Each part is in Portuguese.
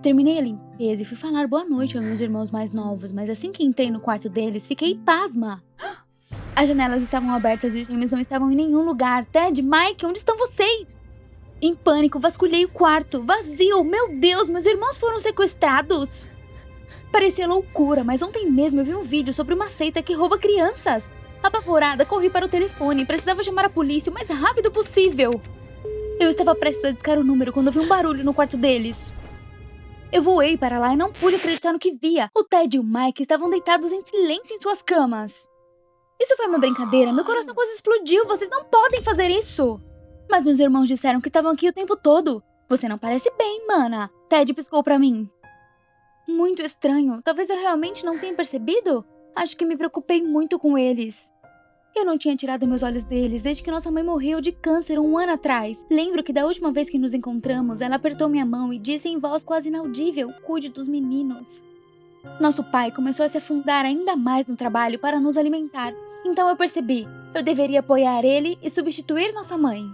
Terminei a limpeza e fui falar boa noite aos meus irmãos mais novos, mas assim que entrei no quarto deles, fiquei pasma. As janelas estavam abertas e os gêmeos não estavam em nenhum lugar. Ted, Mike, onde estão vocês? Em pânico, vasculhei o quarto. Vazio! Meu Deus, meus irmãos foram sequestrados! Parecia loucura, mas ontem mesmo eu vi um vídeo sobre uma seita que rouba crianças. Apavorada, corri para o telefone e precisava chamar a polícia o mais rápido possível. Eu estava prestes a discar o número quando ouvi um barulho no quarto deles. Eu voei para lá e não pude acreditar no que via. O Ted e o Mike estavam deitados em silêncio em suas camas. Isso foi uma brincadeira? Meu coração quase explodiu. Vocês não podem fazer isso! Mas meus irmãos disseram que estavam aqui o tempo todo. Você não parece bem, mana. Ted piscou pra mim. Muito estranho. Talvez eu realmente não tenha percebido. Acho que me preocupei muito com eles. Eu não tinha tirado meus olhos deles desde que nossa mãe morreu de câncer 1 ano atrás. Lembro que da última vez que nos encontramos, ela apertou minha mão e disse em voz quase inaudível: cuide dos meninos. Nosso pai começou a se afundar ainda mais no trabalho para nos alimentar. Então eu percebi, eu deveria apoiar ele e substituir nossa mãe.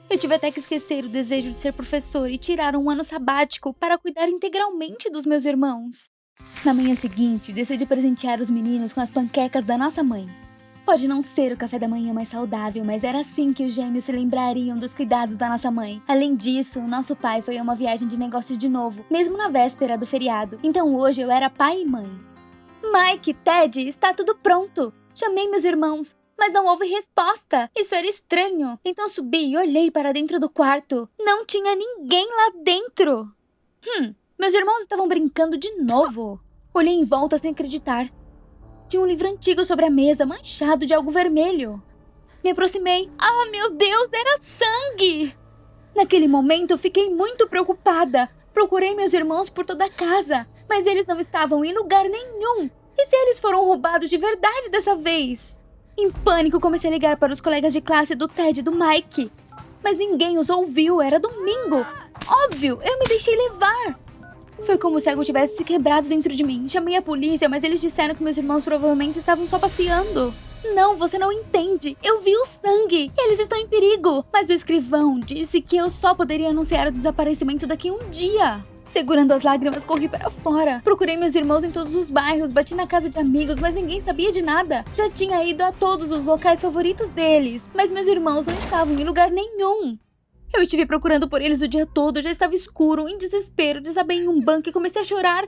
Eu tive até que esquecer o desejo de ser professor e tirar um ano sabático para cuidar integralmente dos meus irmãos. Na manhã seguinte, decidi presentear os meninos com as panquecas da nossa mãe. Pode não ser o café da manhã mais saudável, mas era assim que os gêmeos se lembrariam dos cuidados da nossa mãe. Além disso, nosso pai foi a uma viagem de negócios de novo, mesmo na véspera do feriado. Então hoje eu era pai e mãe. Mike, Ted, está tudo pronto. Chamei meus irmãos, mas não houve resposta. Isso era estranho. Então subi e olhei para dentro do quarto. Não tinha ninguém lá dentro. Meus irmãos estavam brincando de novo. Olhei em volta sem acreditar. Tinha um livro antigo sobre a mesa, manchado de algo vermelho. Me aproximei. Ah, meu Deus, era sangue! Naquele momento, fiquei muito preocupada. Procurei meus irmãos por toda a casa, mas eles não estavam em lugar nenhum. E se eles foram roubados de verdade dessa vez? Em pânico, comecei a ligar para os colegas de classe do Ted e do Mike. Mas ninguém os ouviu, era domingo. Óbvio, eu me deixei levar. Foi como se algo tivesse se quebrado dentro de mim. Chamei a polícia, mas eles disseram que meus irmãos provavelmente estavam só passeando. Não, você não entende. Eu vi o sangue. Eles estão em perigo. Mas o escrivão disse que eu só poderia anunciar o desaparecimento daqui a um dia. Segurando as lágrimas, corri para fora. Procurei meus irmãos em todos os bairros, bati na casa de amigos, mas ninguém sabia de nada. Já tinha ido a todos os locais favoritos deles, mas meus irmãos não estavam em lugar nenhum. Eu estive procurando por eles o dia todo, já estava escuro, em desespero, desabei em um banco e comecei a chorar.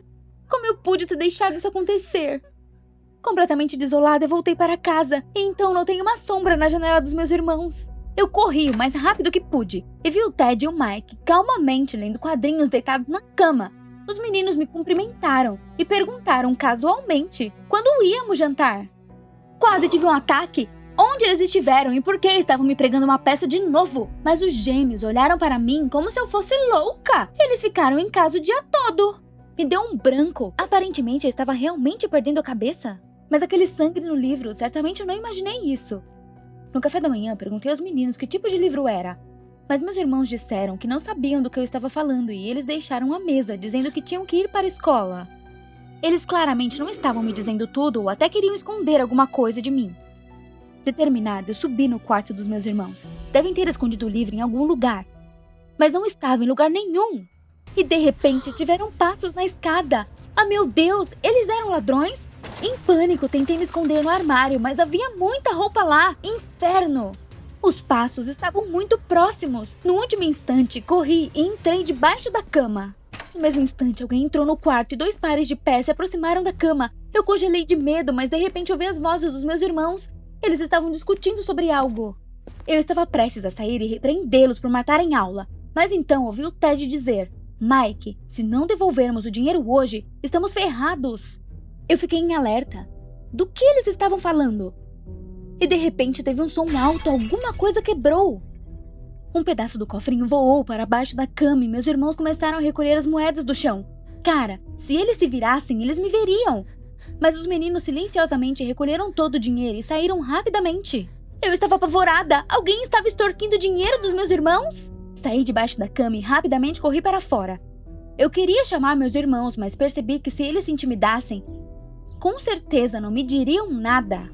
Como eu pude ter deixado isso acontecer? Completamente desolada, eu voltei para casa, e então notei uma sombra na janela dos meus irmãos. Eu corri o mais rápido que pude, e vi o Ted e o Mike calmamente lendo quadrinhos deitados na cama. Os meninos me cumprimentaram e perguntaram casualmente quando íamos jantar. Quase tive um ataque. Onde eles estiveram e por que estavam me pregando uma peça de novo? Mas os gêmeos olharam para mim como se eu fosse louca. Eles ficaram em casa o dia todo. Me deu um branco. Aparentemente eu estava realmente perdendo a cabeça. Mas aquele sangue no livro, certamente eu não imaginei isso. No café da manhã, perguntei aos meninos que tipo de livro era. Mas meus irmãos disseram que não sabiam do que eu estava falando e eles deixaram a mesa, dizendo que tinham que ir para a escola. Eles claramente não estavam me dizendo tudo ou até queriam esconder alguma coisa de mim. Determinada, eu subi no quarto dos meus irmãos. Devem ter escondido o livro em algum lugar. Mas não estava em lugar nenhum. E de repente tiveram passos na escada. Ah, meu Deus, eles eram ladrões? Em pânico, tentei me esconder no armário, mas havia muita roupa lá. Inferno! Os passos estavam muito próximos. No último instante, corri e entrei debaixo da cama. No mesmo instante, alguém entrou no quarto e 2 pares de pés se aproximaram da cama. Eu congelei de medo, mas de repente ouvi as vozes dos meus irmãos. Eles estavam discutindo sobre algo. Eu estava prestes a sair e repreendê-los por matarem aula. Mas então ouvi o Ted dizer: Mike, se não devolvermos o dinheiro hoje, estamos ferrados. Eu fiquei em alerta. Do que eles estavam falando? E de repente teve um som alto, alguma coisa quebrou. Um pedaço do cofrinho voou para baixo da cama e meus irmãos começaram a recolher as moedas do chão. Cara, se eles se virassem, eles me veriam. Mas os meninos silenciosamente recolheram todo o dinheiro e saíram rapidamente. Eu estava apavorada. Alguém estava extorquindo dinheiro dos meus irmãos? Saí debaixo da cama e rapidamente corri para fora. Eu queria chamar meus irmãos, mas percebi que se eles se intimidassem, com certeza não me diriam nada.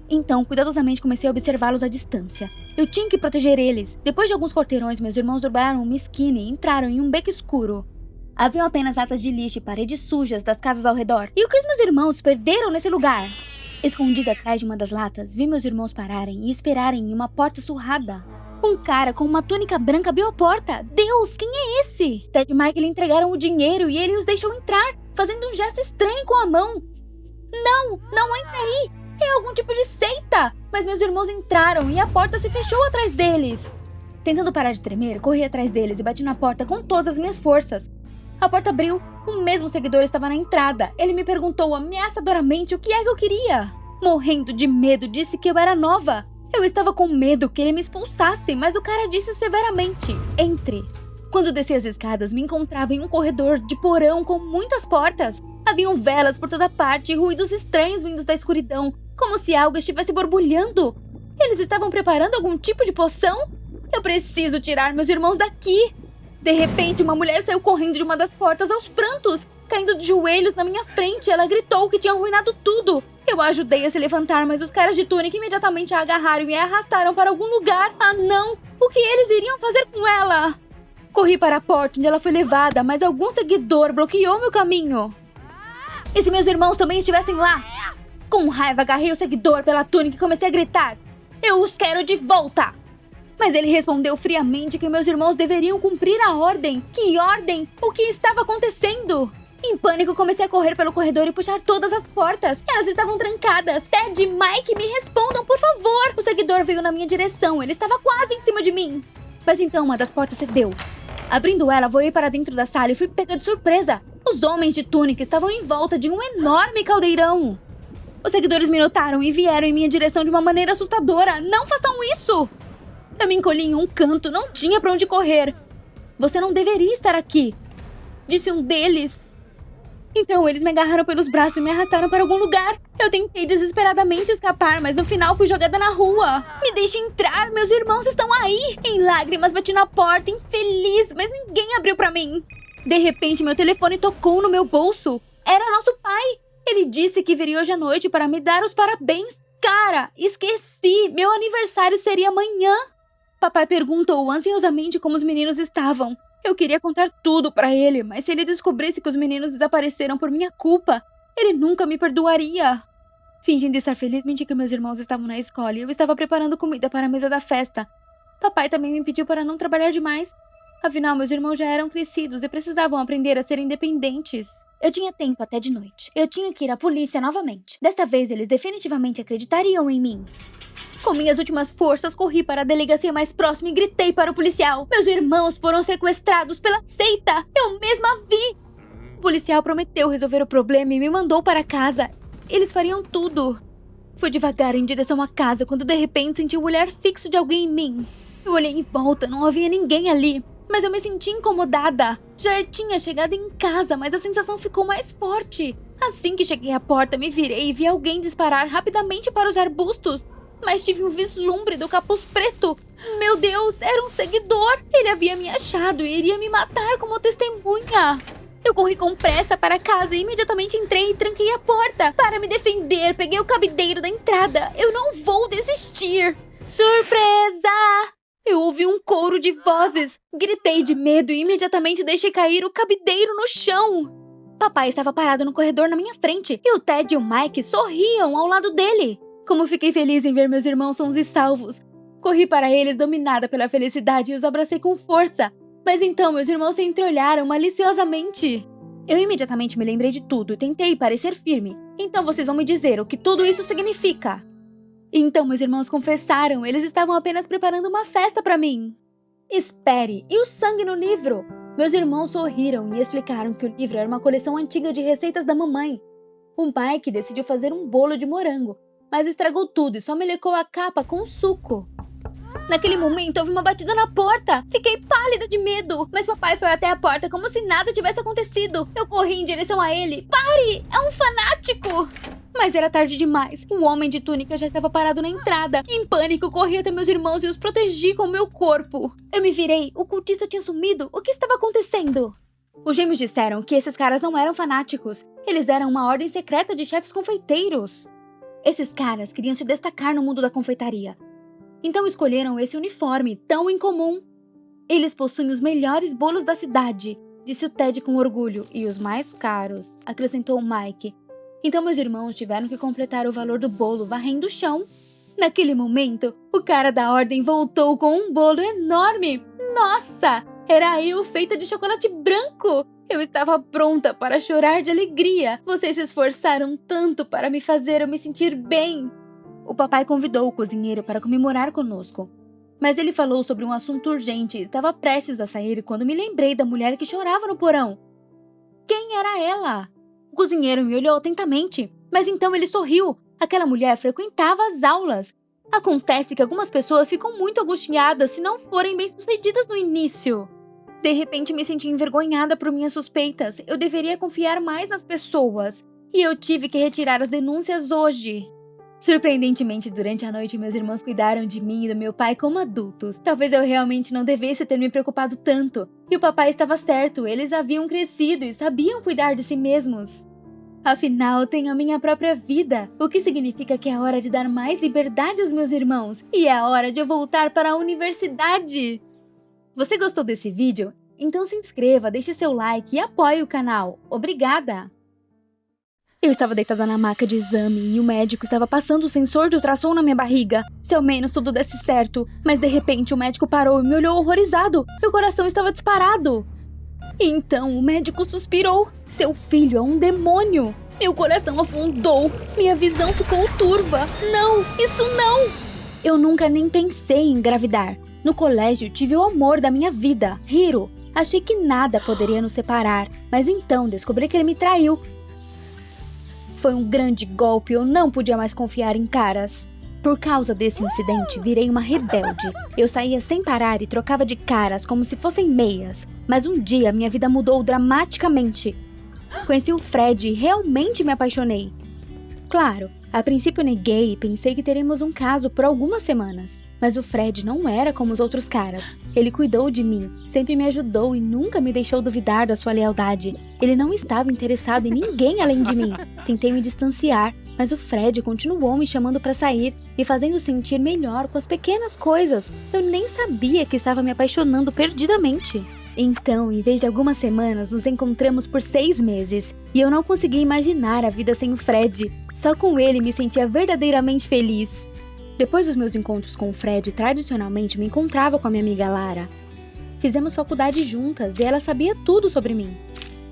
Então, cuidadosamente comecei a observá-los à distância. Eu tinha que proteger eles. Depois de alguns quarteirões, meus irmãos dobraram uma esquina e entraram em um beco escuro. Haviam apenas latas de lixo e paredes sujas das casas ao redor. E o que os meus irmãos perderam nesse lugar? Escondida atrás de uma das latas, vi meus irmãos pararem e esperarem em uma porta surrada. Um cara com uma túnica branca abriu a porta. Deus, quem é esse? Ted e Mike lhe entregaram o dinheiro e ele os deixou entrar, fazendo um gesto estranho com a mão. Não entra aí! É algum tipo de seita! Mas meus irmãos entraram e a porta se fechou atrás deles. Tentando parar de tremer, corri atrás deles e bati na porta com todas as minhas forças. A porta abriu. O mesmo seguidor estava na entrada. Ele me perguntou ameaçadoramente o que é que eu queria. Morrendo de medo, disse que eu era nova. Eu estava com medo que ele me expulsasse, mas o cara disse severamente: entre. Quando desci as escadas, me encontrava em um corredor de porão com muitas portas. Haviam velas por toda parte e ruídos estranhos vindos da escuridão, como se algo estivesse borbulhando. Eles estavam preparando algum tipo de poção? Eu preciso tirar meus irmãos daqui. De repente, uma mulher saiu correndo de uma das portas aos prantos. Caindo de joelhos na minha frente, ela gritou que tinha arruinado tudo. Eu a ajudei a se levantar, mas os caras de túnica imediatamente a agarraram e a arrastaram para algum lugar. Ah, não! O que eles iriam fazer com ela? Corri para a porta onde ela foi levada, mas algum seguidor bloqueou meu caminho. E se meus irmãos também estivessem lá? Com raiva, agarrei o seguidor pela túnica e comecei a gritar: eu os quero de volta! Mas ele respondeu friamente que meus irmãos deveriam cumprir a ordem. Que ordem? O que estava acontecendo? Em pânico, comecei a correr pelo corredor e puxar todas as portas. Elas estavam trancadas. Ted e Mike, me respondam, por favor! O seguidor veio na minha direção. Ele estava quase em cima de mim. Mas então uma das portas cedeu. Abrindo ela, voei para dentro da sala e fui pega de surpresa. Os homens de túnica estavam em volta de um enorme caldeirão. Os seguidores me notaram e vieram em minha direção de uma maneira assustadora. Não façam isso! Eu me encolhi em um canto, não tinha pra onde correr. Você não deveria estar aqui, disse um deles. Então eles me agarraram pelos braços e me arrastaram para algum lugar. Eu tentei desesperadamente escapar, mas no final fui jogada na rua. Me deixe entrar, meus irmãos estão aí. Em lágrimas bati na porta, infeliz, mas ninguém abriu pra mim. De repente meu telefone tocou no meu bolso. Era nosso pai. Ele disse que viria hoje à noite para me dar os parabéns. Cara, esqueci, meu aniversário seria amanhã. Papai perguntou ansiosamente como os meninos estavam. Eu queria contar tudo pra ele, mas se ele descobrisse que os meninos desapareceram por minha culpa, ele nunca me perdoaria. Fingindo estar feliz, menti que meus irmãos estavam na escola e eu estava preparando comida para a mesa da festa. Papai também me pediu para não trabalhar demais. Afinal, meus irmãos já eram crescidos e precisavam aprender a ser independentes. Eu tinha tempo até de noite. Eu tinha que ir à polícia novamente. Desta vez, eles definitivamente acreditariam em mim. Com minhas últimas forças, corri para a delegacia mais próxima e gritei para o policial. Meus irmãos foram sequestrados pela seita. Eu mesma vi. O policial prometeu resolver o problema e me mandou para casa. Eles fariam tudo. Fui devagar em direção à casa quando de repente senti o olhar fixo de alguém em mim. Eu olhei em volta, não havia ninguém ali. Mas eu me senti incomodada. Já tinha chegado em casa, mas a sensação ficou mais forte. Assim que cheguei à porta, me virei e vi alguém disparar rapidamente para os arbustos. Mas tive um vislumbre do capuz preto. Meu Deus, era um seguidor. Ele havia me achado e iria me matar como testemunha. Eu corri com pressa para casa e imediatamente entrei e tranquei a porta. Para me defender, peguei o cabideiro da entrada. Eu não vou desistir. Surpresa! Eu ouvi um coro de vozes. Gritei de medo e imediatamente deixei cair o cabideiro no chão. Papai estava parado no corredor na minha frente e o Ted e o Mike sorriam ao lado dele. Como fiquei feliz em ver meus irmãos sãos e salvos. Corri para eles dominada pela felicidade e os abracei com força. Mas então meus irmãos se entreolharam maliciosamente. Eu imediatamente me lembrei de tudo e tentei parecer firme. Então vocês vão me dizer o que tudo isso significa. Então meus irmãos confessaram, eles estavam apenas preparando uma festa para mim. Espere, e o sangue no livro? Meus irmãos sorriram e explicaram que o livro era uma coleção antiga de receitas da mamãe. O Mike decidiu fazer um bolo de morango, mas estragou tudo e só melecou a capa com suco. Naquele momento, houve uma batida na porta. Fiquei pálida de medo, mas papai foi até a porta como se nada tivesse acontecido. Eu corri em direção a ele. Pare! É um fanático! Mas era tarde demais. O homem de túnica já estava parado na entrada. Em pânico, corri até meus irmãos e os protegi com o meu corpo. Eu me virei. O cultista tinha sumido. O que estava acontecendo? Os gêmeos disseram que esses caras não eram fanáticos. Eles eram uma ordem secreta de chefes confeiteiros. Esses caras queriam se destacar no mundo da confeitaria. Então escolheram esse uniforme tão incomum. Eles possuem os melhores bolos da cidade. disse o Ted com orgulho. E os mais caros, acrescentou o Mike. Então meus irmãos tiveram que completar o valor do bolo varrendo o chão. Naquele momento, o cara da ordem voltou com um bolo enorme. Nossa, era eu feita de chocolate branco. Eu estava pronta para chorar de alegria. Vocês se esforçaram tanto para me fazer eu me sentir bem. O papai convidou o cozinheiro para comemorar conosco. Mas ele falou sobre um assunto urgente e estava prestes a sair quando me lembrei da mulher que chorava no porão. Quem era ela? O cozinheiro me olhou atentamente, mas então ele sorriu. Aquela mulher frequentava as aulas. Acontece que algumas pessoas ficam muito angustiadas se não forem bem-sucedidas no início. De repente me senti envergonhada por minhas suspeitas. Eu deveria confiar mais nas pessoas. E eu tive que retirar as denúncias hoje. Surpreendentemente, durante a noite, meus irmãos cuidaram de mim e do meu pai como adultos. Talvez eu realmente não devesse ter me preocupado tanto. E o papai estava certo, eles haviam crescido e sabiam cuidar de si mesmos. Afinal, tenho a minha própria vida, o que significa que é hora de dar mais liberdade aos meus irmãos. E é hora de eu voltar para a universidade. Você gostou desse vídeo? Então se inscreva, deixe seu like e apoie o canal. Obrigada! Eu estava deitada na maca de exame e o médico estava passando o sensor de ultrassom na minha barriga. Se ao menos tudo desse certo. Mas de repente o médico parou e me olhou horrorizado. Meu coração estava disparado. Então o médico suspirou. Seu filho é um demônio. Meu coração afundou. Minha visão ficou turva. Não, isso não! Eu nunca nem pensei em engravidar. No colégio tive o amor da minha vida, Hiro. Achei que nada poderia nos separar. Mas então descobri que ele me traiu. Foi um grande golpe, eu não podia mais confiar em caras. Por causa desse incidente, virei uma rebelde. Eu saía sem parar e trocava de caras como se fossem meias. Mas um dia minha vida mudou dramaticamente. Conheci o Fred e realmente me apaixonei. Claro, a princípio neguei e pensei que teríamos um caso por algumas semanas. Mas o Fred não era como os outros caras. Ele cuidou de mim, sempre me ajudou e nunca me deixou duvidar da sua lealdade. Ele não estava interessado em ninguém além de mim. Tentei me distanciar, mas o Fred continuou me chamando para sair, me fazendo sentir melhor com as pequenas coisas. Eu nem sabia que estava me apaixonando perdidamente. Então, em vez de algumas semanas, nos encontramos por 6 meses. E eu não conseguia imaginar a vida sem o Fred. Só com ele me sentia verdadeiramente feliz. Depois dos meus encontros com o Fred, tradicionalmente me encontrava com a minha amiga Lara. Fizemos faculdade juntas e ela sabia tudo sobre mim.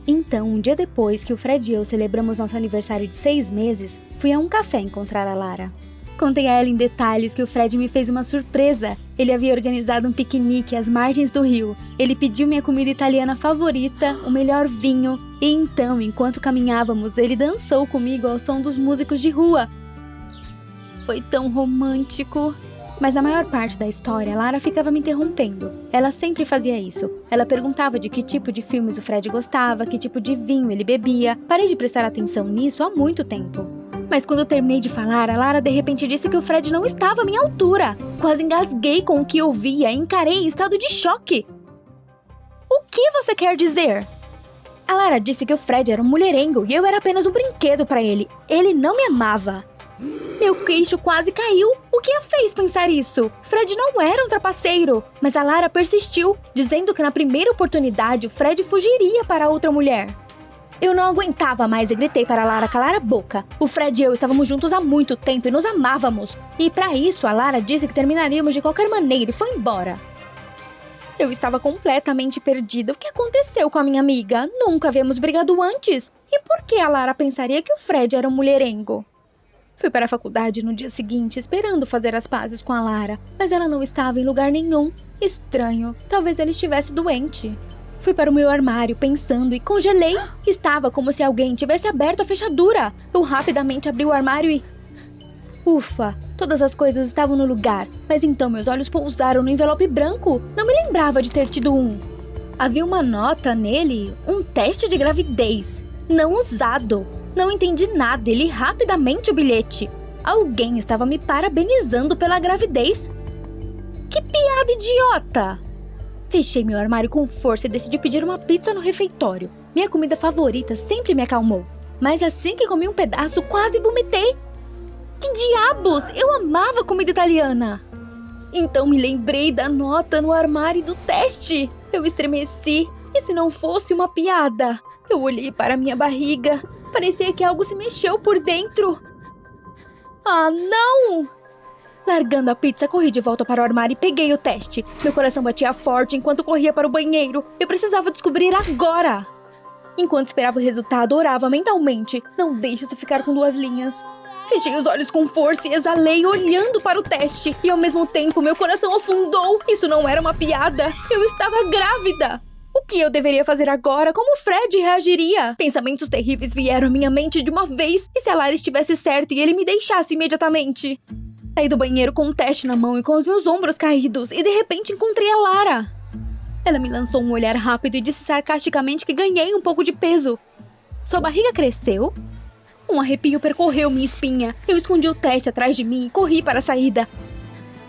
Então, um dia depois que o Fred e eu celebramos nosso aniversário de 6 meses, fui a um café encontrar a Lara. Contei a ela em detalhes que o Fred me fez uma surpresa. Ele havia organizado um piquenique às margens do rio. Ele pediu minha comida italiana favorita, o melhor vinho. E então, enquanto caminhávamos, ele dançou comigo ao som dos músicos de rua. Foi tão romântico. Mas na maior parte da história, Lara ficava me interrompendo. Ela sempre fazia isso. Ela perguntava de que tipo de filmes o Fred gostava, que tipo de vinho ele bebia. Parei de prestar atenção nisso há muito tempo. Mas quando eu terminei de falar, a Lara de repente disse que o Fred não estava à minha altura. Quase engasguei com o que ouvia e encarei em estado de choque. O que você quer dizer? A Lara disse que o Fred era um mulherengo e eu era apenas um brinquedo para ele. Ele não me amava. Meu queixo quase caiu. O que a fez pensar isso? Fred não era um trapaceiro. Mas a Lara persistiu, dizendo que na primeira oportunidade o Fred fugiria para outra mulher. Eu não aguentava mais e gritei para a Lara calar a boca. O Fred e eu estávamos juntos há muito tempo e nos amávamos. E para isso a Lara disse que terminaríamos de qualquer maneira e foi embora. Eu estava completamente perdida. O que aconteceu com a minha amiga? Nunca havíamos brigado antes. E por que a Lara pensaria que o Fred era um mulherengo? Fui para a faculdade no dia seguinte, esperando fazer as pazes com a Lara, mas ela não estava em lugar nenhum. Estranho, talvez ela estivesse doente. Fui para o meu armário pensando e congelei. Estava como se alguém tivesse aberto a fechadura. Eu rapidamente abri o armário e... Ufa, todas as coisas estavam no lugar, mas então meus olhos pousaram no envelope branco. Não me lembrava de ter tido um. Havia uma nota nele, um teste de gravidez, não usado. Não entendi nada e li rapidamente o bilhete. Alguém estava me parabenizando pela gravidez. Que piada idiota! Fechei meu armário com força e decidi pedir uma pizza no refeitório. Minha comida favorita sempre me acalmou. Mas assim que comi um pedaço, quase vomitei. Que diabos! Eu amava comida italiana! Então me lembrei da nota no armário do teste. Eu estremeci. E se não fosse uma piada? Eu olhei para minha barriga. Parecia que algo se mexeu por dentro. Ah, não! Largando a pizza, corri de volta para o armário e peguei o teste. Meu coração batia forte enquanto corria para o banheiro. Eu precisava descobrir agora. Enquanto esperava o resultado, orava mentalmente. Não deixe isso ficar com 2 linhas. Fechei os olhos com força e exalei olhando para o teste. E ao mesmo tempo, meu coração afundou. Isso não era uma piada. Eu estava grávida. O que eu deveria fazer agora? Como Fred reagiria? Pensamentos terríveis vieram à minha mente de uma vez. E se a Lara estivesse certa e ele me deixasse imediatamente? Saí do banheiro com um teste na mão e com os meus ombros caídos. E de repente encontrei a Lara. Ela me lançou um olhar rápido e disse sarcasticamente que ganhei um pouco de peso. Sua barriga cresceu? Um arrepio percorreu minha espinha. Eu escondi o teste atrás de mim e corri para a saída.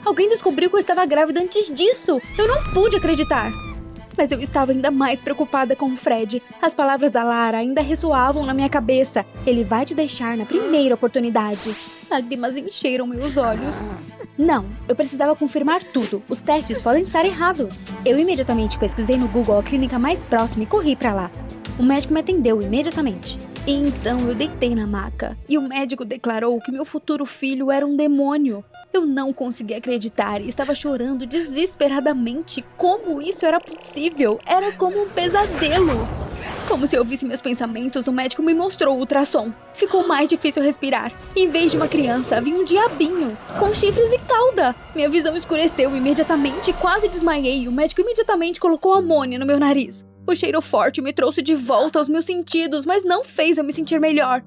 Alguém descobriu que eu estava grávida antes disso. Eu não pude acreditar. Mas eu estava ainda mais preocupada com o Fred. As palavras da Lara ainda ressoavam na minha cabeça. Ele vai te deixar na primeira oportunidade. Lágrimas encheram meus olhos. Não, eu precisava confirmar tudo. Os testes podem estar errados. Eu imediatamente pesquisei no Google a clínica mais próxima e corri para lá. O médico me atendeu imediatamente. E então eu deitei na maca. E o médico declarou que meu futuro filho era um demônio. Eu não conseguia acreditar e estava chorando desesperadamente. Como isso era possível? Era como um pesadelo. Como se eu ouvisse meus pensamentos, o médico me mostrou o ultrassom. Ficou mais difícil respirar. Em vez de uma criança, vi um diabinho, com chifres e cauda. Minha visão escureceu imediatamente e quase desmaiei. O médico imediatamente colocou amônia no meu nariz. O cheiro forte me trouxe de volta aos meus sentidos, mas não fez eu me sentir melhor.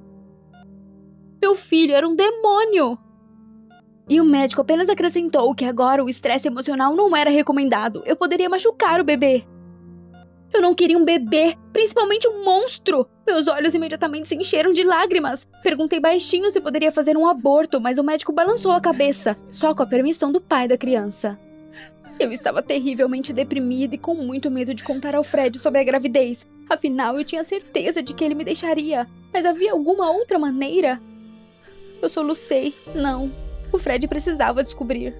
Meu filho era um demônio! E o médico apenas acrescentou que agora o estresse emocional não era recomendado. Eu poderia machucar o bebê. Eu não queria um bebê, principalmente um monstro. Meus olhos imediatamente se encheram de lágrimas. Perguntei baixinho se poderia fazer um aborto, mas o médico balançou a cabeça, só com a permissão do pai da criança. Eu estava terrivelmente deprimida e com muito medo de contar ao Fred sobre a gravidez. Afinal, eu tinha certeza de que ele me deixaria. Mas havia alguma outra maneira? Eu solucei. Não. O Fred precisava descobrir.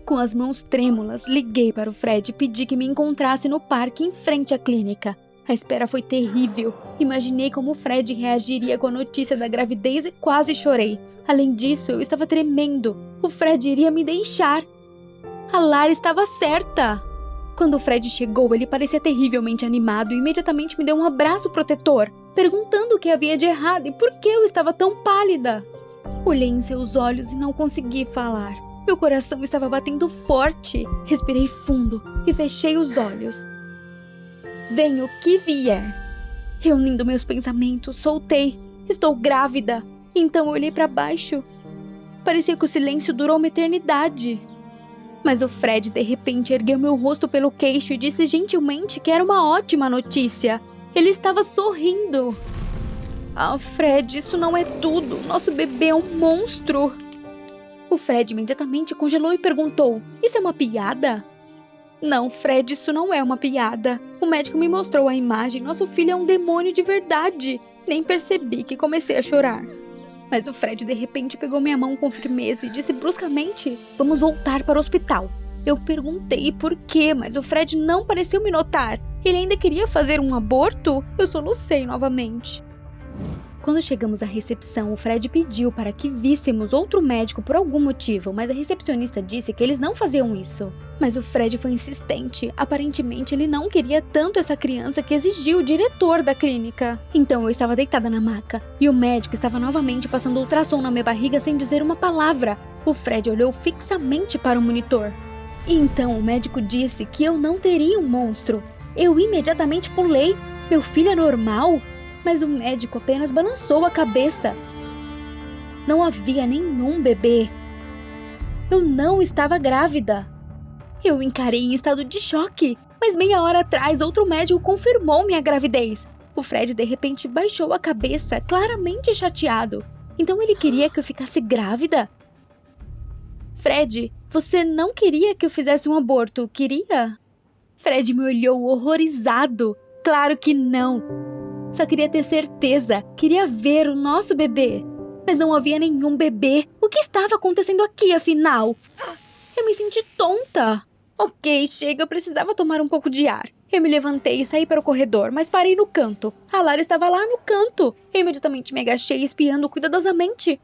Com as mãos trêmulas, liguei para o Fred e pedi que me encontrasse no parque em frente à clínica. A espera foi terrível. Imaginei como o Fred reagiria com a notícia da gravidez e quase chorei. Além disso, eu estava tremendo. O Fred iria me deixar. A Lara estava certa. Quando o Fred chegou, ele parecia terrivelmente animado e imediatamente me deu um abraço protetor, perguntando o que havia de errado e por que eu estava tão pálida. Olhei em seus olhos e não consegui falar. Meu coração estava batendo forte. Respirei fundo e fechei os olhos. Venha o que vier. Reunindo meus pensamentos, soltei. Estou grávida. Então eu olhei para baixo. Parecia que o silêncio durou uma eternidade. Mas o Fred, de repente, ergueu meu rosto pelo queixo e disse gentilmente que era uma ótima notícia. Ele estava sorrindo. Ah, Fred, isso não é tudo. Nosso bebê é um monstro. O Fred imediatamente congelou e perguntou: isso é uma piada? Não, Fred, isso não é uma piada. O médico me mostrou a imagem. Nosso filho é um demônio de verdade. Nem percebi que comecei a chorar. Mas o Fred de repente pegou minha mão com firmeza e disse bruscamente: vamos voltar para o hospital. Eu perguntei por quê, mas o Fred não pareceu me notar. Ele ainda queria fazer um aborto? Eu solucei novamente. Quando chegamos à recepção, o Fred pediu para que víssemos outro médico por algum motivo, mas a recepcionista disse que eles não faziam isso. Mas o Fred foi insistente. Aparentemente, ele não queria tanto essa criança que exigiu o diretor da clínica. Então eu estava deitada na maca, e o médico estava novamente passando ultrassom na minha barriga sem dizer uma palavra. O Fred olhou fixamente para o monitor. E então o médico disse que eu não teria um monstro. Eu imediatamente pulei. Meu filho é normal? Mas o médico apenas balançou a cabeça. Não havia nenhum bebê. Eu não estava grávida. Eu encarei em estado de choque, mas meia hora atrás outro médico confirmou minha gravidez. O Fred de repente baixou a cabeça, claramente chateado. Então ele queria que eu ficasse grávida? Fred, você não queria que eu fizesse um aborto, queria? Fred me olhou horrorizado. Claro que não. Só queria ter certeza, queria ver o nosso bebê. Mas não havia nenhum bebê. O que estava acontecendo aqui, afinal? Eu me senti tonta. Ok, chega, eu precisava tomar um pouco de ar. Eu me levantei e saí para o corredor, mas parei no canto. A Lara estava lá no canto. Eu imediatamente me agachei, espiando cuidadosamente.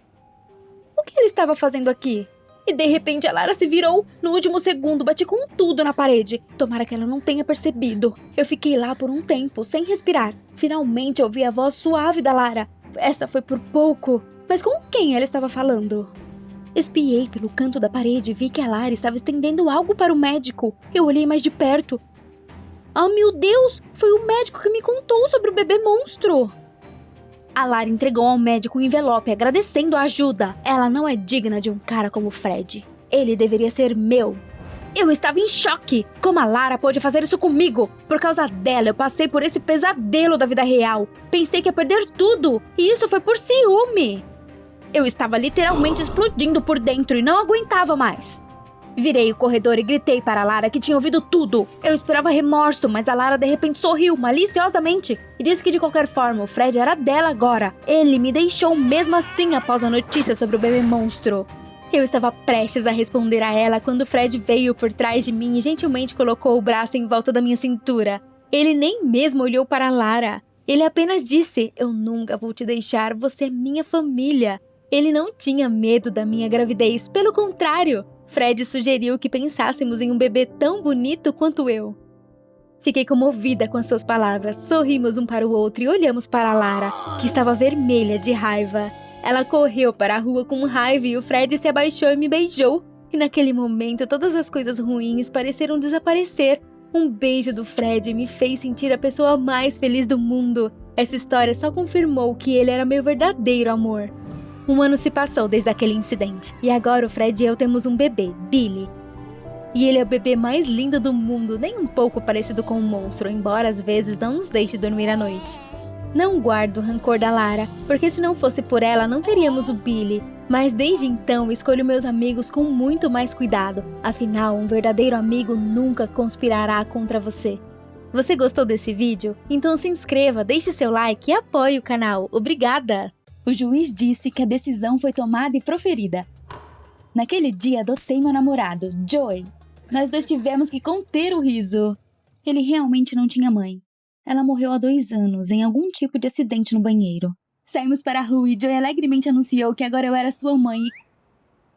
O que ele estava fazendo aqui? E de repente a Lara se virou. No último segundo, bati com tudo na parede. Tomara que ela não tenha percebido. Eu fiquei lá por um tempo, sem respirar. Finalmente ouvi a voz suave da Lara. Essa foi por pouco. Mas com quem ela estava falando? Espiei pelo canto da parede e vi que a Lara estava estendendo algo para o médico. Eu olhei mais de perto. Ah, meu Deus! Foi o médico que me contou sobre o bebê monstro. A Lara entregou ao médico um envelope agradecendo a ajuda. Ela não é digna de um cara como Fred. Ele deveria ser meu. Eu estava em choque. Como a Lara pôde fazer isso comigo? Por causa dela, eu passei por esse pesadelo da vida real. Pensei que ia perder tudo. E isso foi por ciúme. Eu estava literalmente explodindo por dentro e não aguentava mais. Virei o corredor e gritei para a Lara que tinha ouvido tudo. Eu esperava remorso, mas a Lara de repente sorriu maliciosamente e disse que de qualquer forma o Fred era dela agora. Ele me deixou mesmo assim após a notícia sobre o bebê monstro. Eu estava prestes a responder a ela quando o Fred veio por trás de mim e gentilmente colocou o braço em volta da minha cintura. Ele nem mesmo olhou para a Lara. Ele apenas disse: "Eu nunca vou te deixar, você é minha família." Ele não tinha medo da minha gravidez, pelo contrário. Fred sugeriu que pensássemos em um bebê tão bonito quanto eu. Fiquei comovida com as suas palavras, sorrimos um para o outro e olhamos para a Lara, que estava vermelha de raiva. Ela correu para a rua com raiva e o Fred se abaixou e me beijou. E naquele momento todas as coisas ruins pareceram desaparecer. Um beijo do Fred me fez sentir a pessoa mais feliz do mundo. Essa história só confirmou que ele era meu verdadeiro amor. Um ano se passou desde aquele incidente, e agora o Fred e eu temos um bebê, Billy. E ele é o bebê mais lindo do mundo, nem um pouco parecido com um monstro, embora às vezes não nos deixe dormir à noite. Não guardo o rancor da Lara, porque se não fosse por ela não teríamos o Billy, mas desde então escolho meus amigos com muito mais cuidado, afinal um verdadeiro amigo nunca conspirará contra você. Você gostou desse vídeo? Então se inscreva, deixe seu like e apoie o canal. Obrigada! O juiz disse que a decisão foi tomada e proferida. Naquele dia adotei meu namorado, Joey. Nós dois tivemos que conter o riso. Ele realmente não tinha mãe. Ela morreu há 2 anos, em algum tipo de acidente no banheiro. Saímos para a rua e Joey alegremente anunciou que agora eu era sua mãe e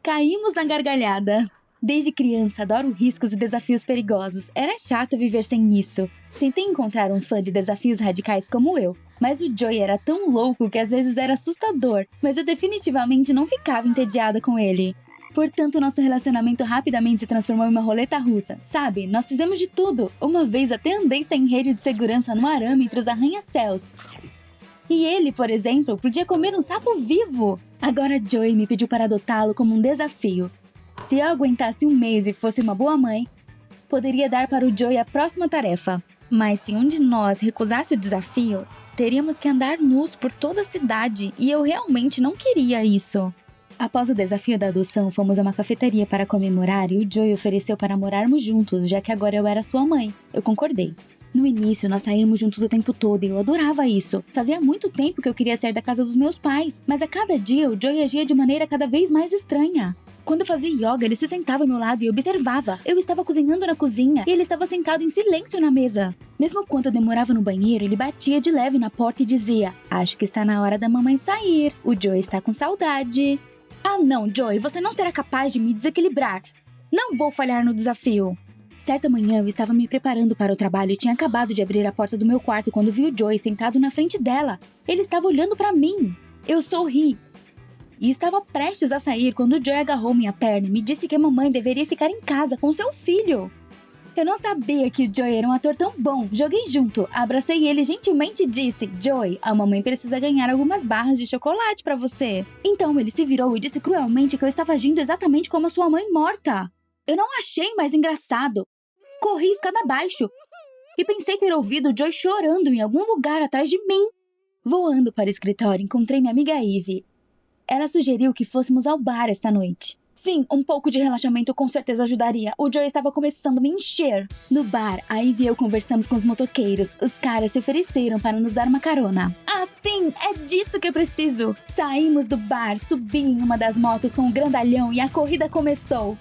caímos na gargalhada. Desde criança adoro riscos e desafios perigosos. Era chato viver sem isso. Tentei encontrar um fã de desafios radicais como eu. Mas o Joey era tão louco que às vezes era assustador, mas eu definitivamente não ficava entediada com ele. Portanto, nosso relacionamento rapidamente se transformou em uma roleta russa. Sabe, nós fizemos de tudo. Uma vez até andei sem rede de segurança no arame entre os arranha-céus. E ele, por exemplo, podia comer um sapo vivo. Agora Joey me pediu para adotá-lo como um desafio. Se eu aguentasse 1 mês e fosse uma boa mãe, poderia dar para o Joey a próxima tarefa. Mas se um de nós recusasse o desafio, teríamos que andar nus por toda a cidade, e eu realmente não queria isso. Após o desafio da adoção, fomos a uma cafeteria para comemorar e o Joey ofereceu para morarmos juntos, já que agora eu era sua mãe. Eu concordei. No início, nós saímos juntos o tempo todo e eu adorava isso. Fazia muito tempo que eu queria sair da casa dos meus pais, mas a cada dia o Joey agia de maneira cada vez mais estranha. Quando eu fazia yoga, ele se sentava ao meu lado e observava. Eu estava cozinhando na cozinha e ele estava sentado em silêncio na mesa. Mesmo quando eu demorava no banheiro, ele batia de leve na porta e dizia: "Acho que está na hora da mamãe sair. O Joey está com saudade." Ah não, Joey, você não será capaz de me desequilibrar. Não vou falhar no desafio. Certa manhã eu estava me preparando para o trabalho e tinha acabado de abrir a porta do meu quarto quando vi o Joey sentado na frente dela. Ele estava olhando para mim. Eu sorri. E estava prestes a sair quando o Joey agarrou minha perna e me disse que a mamãe deveria ficar em casa com seu filho. Eu não sabia que o Joey era um ator tão bom. Joguei junto, abracei ele e gentilmente disse: "Joey, a mamãe precisa ganhar algumas barras de chocolate pra você." Então ele se virou e disse cruelmente que eu estava agindo exatamente como a sua mãe morta. Eu não achei mais engraçado. Corri escada abaixo e pensei ter ouvido o Joey chorando em algum lugar atrás de mim. Voando para o escritório, encontrei minha amiga Ivy. Ela sugeriu que fôssemos ao bar esta noite. Sim, um pouco de relaxamento com certeza ajudaria. O Joey estava começando a me encher. No bar, a Ivy e eu conversamos com os motoqueiros. Os caras se ofereceram para nos dar uma carona. Ah, sim! É disso que eu preciso! Saímos do bar, subi em uma das motos com um grandalhão e a corrida começou.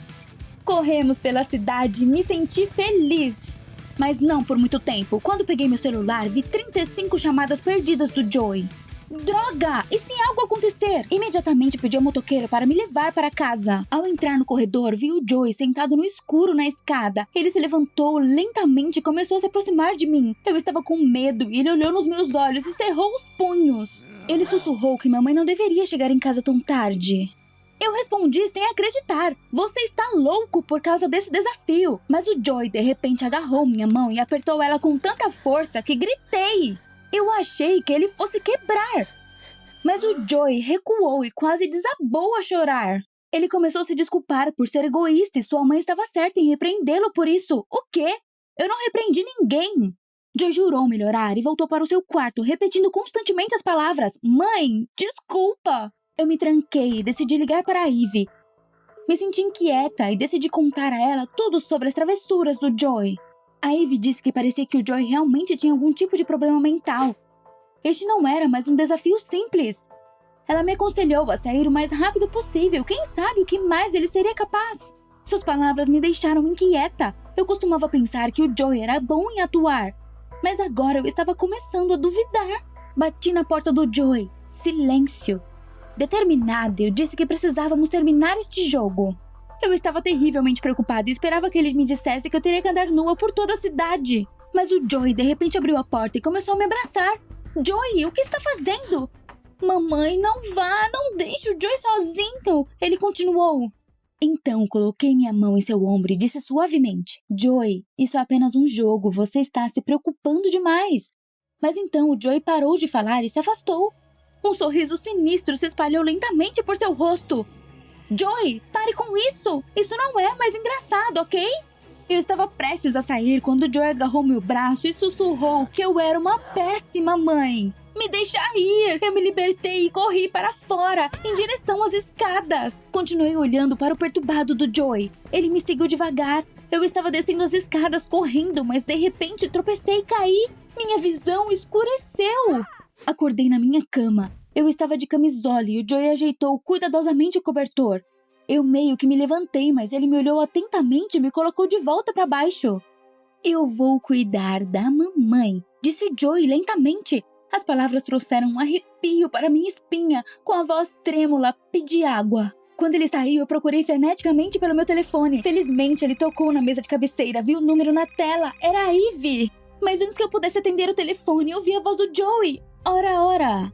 Corremos pela cidade e me senti feliz. Mas não por muito tempo. Quando peguei meu celular, vi 35 chamadas perdidas do Joey. Droga! E se algo acontecer? Imediatamente pedi ao motoqueiro para me levar para casa. Ao entrar no corredor, vi o Joey sentado no escuro na escada. Ele se levantou lentamente e começou a se aproximar de mim. Eu estava com medo e ele olhou nos meus olhos e cerrou os punhos. Ele sussurrou que minha mãe não deveria chegar em casa tão tarde. Eu respondi sem acreditar. Você está louco por causa desse desafio. Mas o Joey de repente agarrou minha mão e apertou ela com tanta força que gritei. Eu achei que ele fosse quebrar. Mas o Joey recuou e quase desabou a chorar. Ele começou a se desculpar por ser egoísta e sua mãe estava certa em repreendê-lo por isso. O quê? Eu não repreendi ninguém. Joey jurou melhorar e voltou para o seu quarto, repetindo constantemente as palavras: Mãe, desculpa. Eu me tranquei e decidi ligar para a Ivy. Me senti inquieta e decidi contar a ela tudo sobre as travessuras do Joey. A Ivy disse que parecia que o Joey realmente tinha algum tipo de problema mental. Este não era mais um desafio simples. Ela me aconselhou a sair o mais rápido possível. Quem sabe o que mais ele seria capaz? Suas palavras me deixaram inquieta. Eu costumava pensar que o Joey era bom em atuar. Mas agora eu estava começando a duvidar. Bati na porta do Joey. Silêncio. Determinada, eu disse que precisávamos terminar este jogo. Eu estava terrivelmente preocupada e esperava que ele me dissesse que eu teria que andar nua por toda a cidade. Mas o Joey de repente abriu a porta e começou a me abraçar. Joey, o que está fazendo? Mamãe, não vá, não deixe o Joey sozinho. Ele continuou. Então coloquei minha mão em seu ombro e disse suavemente: Joey, isso é apenas um jogo, você está se preocupando demais. Mas então o Joey parou de falar e se afastou. Um sorriso sinistro se espalhou lentamente por seu rosto. Joey, pare com isso! Isso não é mais engraçado, ok? Eu estava prestes a sair quando Joey agarrou meu braço e sussurrou que eu era uma péssima mãe. Me deixa ir! Eu me libertei e corri para fora, em direção às escadas. Continuei olhando para o perturbado do Joey. Ele me seguiu devagar. Eu estava descendo as escadas correndo, mas de repente tropecei e caí. Minha visão escureceu. Acordei na minha cama. Eu estava de camisola e o Joey ajeitou cuidadosamente o cobertor. Eu meio que me levantei, mas ele me olhou atentamente e me colocou de volta para baixo. Eu vou cuidar da mamãe, disse Joey lentamente. As palavras trouxeram um arrepio para minha espinha. Com a voz trêmula, pedi água. Quando ele saiu, eu procurei freneticamente pelo meu telefone. Felizmente, ele tocou na mesa de cabeceira, viu o número na tela. Era a Ivy. Mas antes que eu pudesse atender o telefone, eu vi a voz do Joey. Ora.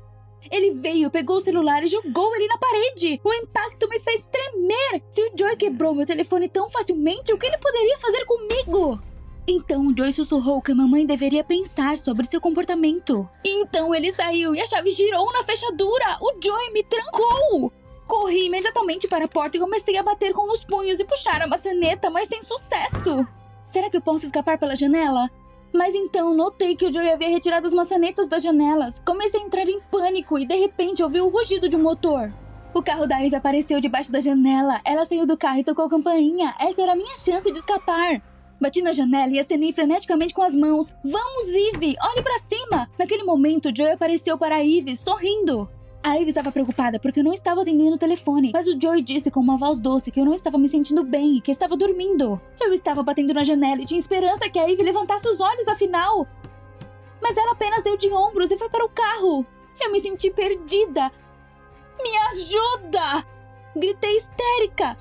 Ele veio, pegou o celular e jogou ele na parede. O impacto me fez tremer. Se o Joey quebrou meu telefone tão facilmente, o que ele poderia fazer comigo? Então o Joey sussurrou que a mamãe deveria pensar sobre seu comportamento. Então ele saiu e a chave girou na fechadura. O Joey me trancou. Corri imediatamente para a porta e comecei a bater com os punhos e puxar a maçaneta, mas sem sucesso. Será que eu posso escapar pela janela? Mas então notei que o Joey havia retirado as maçanetas das janelas. Comecei a entrar em pânico e de repente ouvi o rugido de um motor. O carro da Ivy apareceu debaixo da janela. Ela saiu do carro e tocou a campainha. Essa era a minha chance de escapar. Bati na janela e acenei freneticamente com as mãos. Vamos, Ivy! Olhe pra cima! Naquele momento, o Joey apareceu para a Ivy, sorrindo. A Ivy estava preocupada porque eu não estava atendendo o telefone, mas o Joey disse com uma voz doce que eu não estava me sentindo bem e que estava dormindo. Eu estava batendo na janela e tinha esperança que a Ivy levantasse os olhos afinal. Mas ela apenas deu de ombros e foi para o carro. Eu me senti perdida. Me ajuda! Gritei histérica.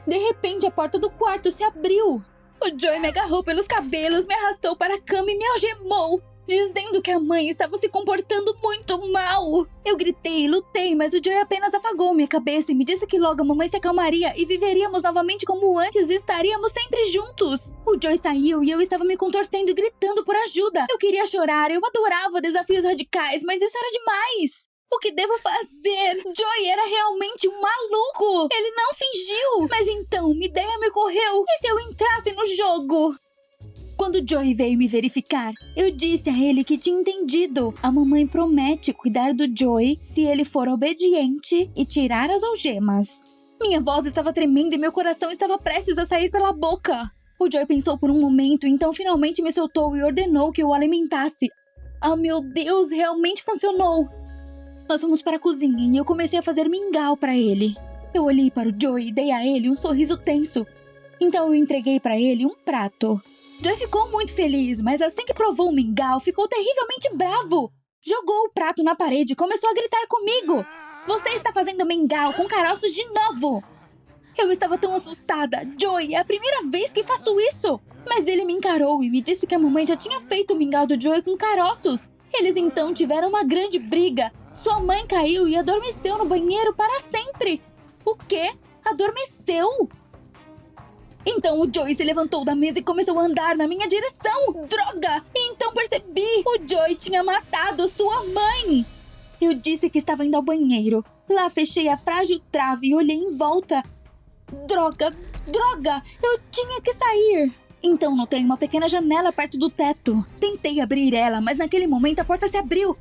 De repente, a porta do quarto se abriu. O Joey me agarrou pelos cabelos, me arrastou para a cama e me algemou, dizendo que a mãe estava se comportando muito mal. Eu gritei e lutei, mas o Joey apenas afagou minha cabeça e me disse que logo a mamãe se acalmaria e viveríamos novamente como antes e estaríamos sempre juntos. O Joey saiu e eu estava me contorcendo e gritando por ajuda. Eu queria chorar, eu adorava desafios radicais, mas isso era demais. O que devo fazer? Joey era realmente um maluco. Ele não fingiu. Mas então, uma ideia me ocorreu. E se eu entrasse no jogo? Quando Joey veio me verificar, eu disse a ele que tinha entendido. A mamãe promete cuidar do Joey se ele for obediente e tirar as algemas. Minha voz estava tremendo e meu coração estava prestes a sair pela boca. O Joey pensou por um momento, então finalmente me soltou e ordenou que eu o alimentasse. Ah, meu Deus, realmente funcionou. Nós fomos para a cozinha e eu comecei a fazer mingau para ele. Eu olhei para o Joey e dei a ele um sorriso tenso. Então eu entreguei pra ele um prato. Joey ficou muito feliz, mas assim que provou o mingau, ficou terrivelmente bravo. Jogou o prato na parede e começou a gritar comigo. Você está fazendo mingau com caroços de novo! Eu estava tão assustada. Joey, é a primeira vez que faço isso! Mas ele me encarou e me disse que a mamãe já tinha feito o mingau do Joey com caroços. Eles então tiveram uma grande briga. Sua mãe caiu e adormeceu no banheiro para sempre. O quê? Adormeceu? Então o Joey se levantou da mesa e começou a andar na minha direção. Droga! E então percebi. O Joey tinha matado sua mãe. Eu disse que estava indo ao banheiro. Lá fechei a frágil trave e olhei em volta. Droga! Droga! Eu tinha que sair! Então notei uma pequena janela perto do teto. Tentei abrir ela, mas naquele momento a porta se abriu.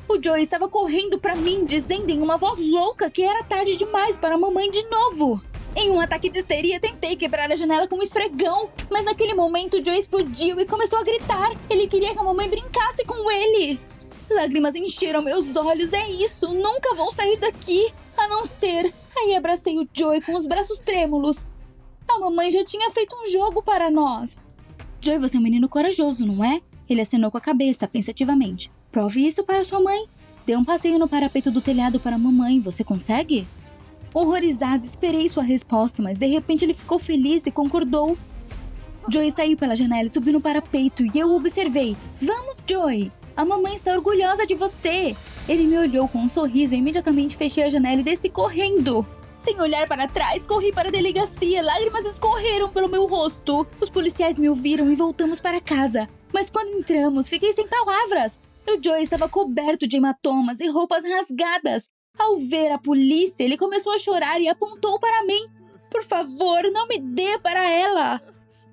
O Joey estava correndo pra mim, dizendo em uma voz louca que era tarde demais para a mamãe de novo. Em um ataque de histeria, tentei quebrar a janela com um esfregão. Mas naquele momento, o Joey explodiu e começou a gritar. Ele queria que a mamãe brincasse com ele. Lágrimas encheram meus olhos. É isso, nunca vou sair daqui. A não ser... Aí abracei o Joey com os braços trêmulos. A mamãe já tinha feito um jogo para nós. Joey, você é um menino corajoso, não é? Ele acenou com a cabeça, pensativamente. Prove isso para sua mãe. Dê um passeio no parapeito do telhado para a mamãe. Você consegue? Horrorizada, esperei sua resposta, mas de repente ele ficou feliz e concordou. Joey saiu pela janela e subiu no parapeito e eu o observei. Vamos, Joey! A mamãe está orgulhosa de você! Ele me olhou com um sorriso e imediatamente fechei a janela e desci correndo. Sem olhar para trás, corri para a delegacia. Lágrimas escorreram pelo meu rosto. Os policiais me ouviram e voltamos para casa. Mas quando entramos, fiquei sem palavras. O Joey estava coberto de hematomas e roupas rasgadas. Ao ver a polícia, ele começou a chorar e apontou para mim. Por favor, não me dê para ela.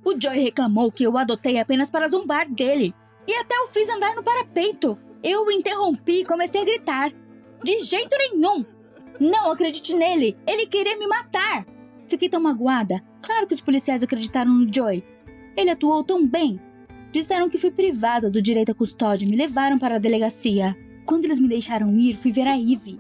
O Joey reclamou que eu o adotei apenas para zombar dele. E até o fiz andar no parapeito. Eu o interrompi e comecei a gritar. De jeito nenhum! Não acredite nele! Ele queria me matar! Fiquei tão magoada. Claro que os policiais acreditaram no Joey. Ele atuou tão bem. Disseram que fui privada do direito à custódia e me levaram para a delegacia. Quando eles me deixaram ir, fui ver a Ivy.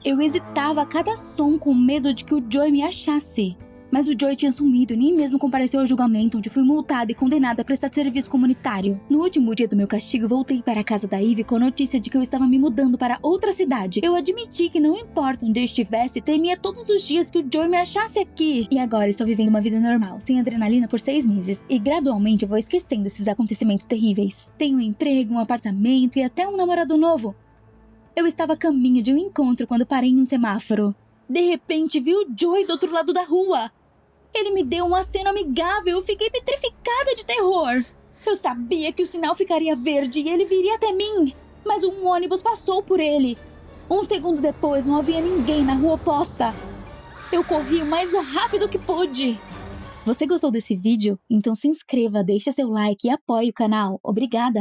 Eu hesitava a cada som com medo de que o Joey me achasse. Mas o Joey tinha sumido e nem mesmo compareceu ao julgamento, onde fui multada e condenada a prestar serviço comunitário. No último dia do meu castigo, voltei para a casa da Ivy com a notícia de que eu estava me mudando para outra cidade. Eu admiti que não importa onde eu estivesse, temia todos os dias que o Joey me achasse aqui. E agora estou vivendo uma vida normal, sem adrenalina por 6 meses. E gradualmente eu vou esquecendo esses acontecimentos terríveis. Tenho um emprego, um apartamento e até um namorado novo. Eu estava a caminho de um encontro quando parei em um semáforo. De repente vi o Joey do outro lado da rua. Ele me deu um aceno amigável e fiquei petrificada de terror. Eu sabia que o sinal ficaria verde e ele viria até mim, mas um ônibus passou por ele. Um segundo depois não havia ninguém na rua oposta. Eu corri o mais rápido que pude. Você gostou desse vídeo? Então se inscreva, deixe seu like e apoie o canal. Obrigada!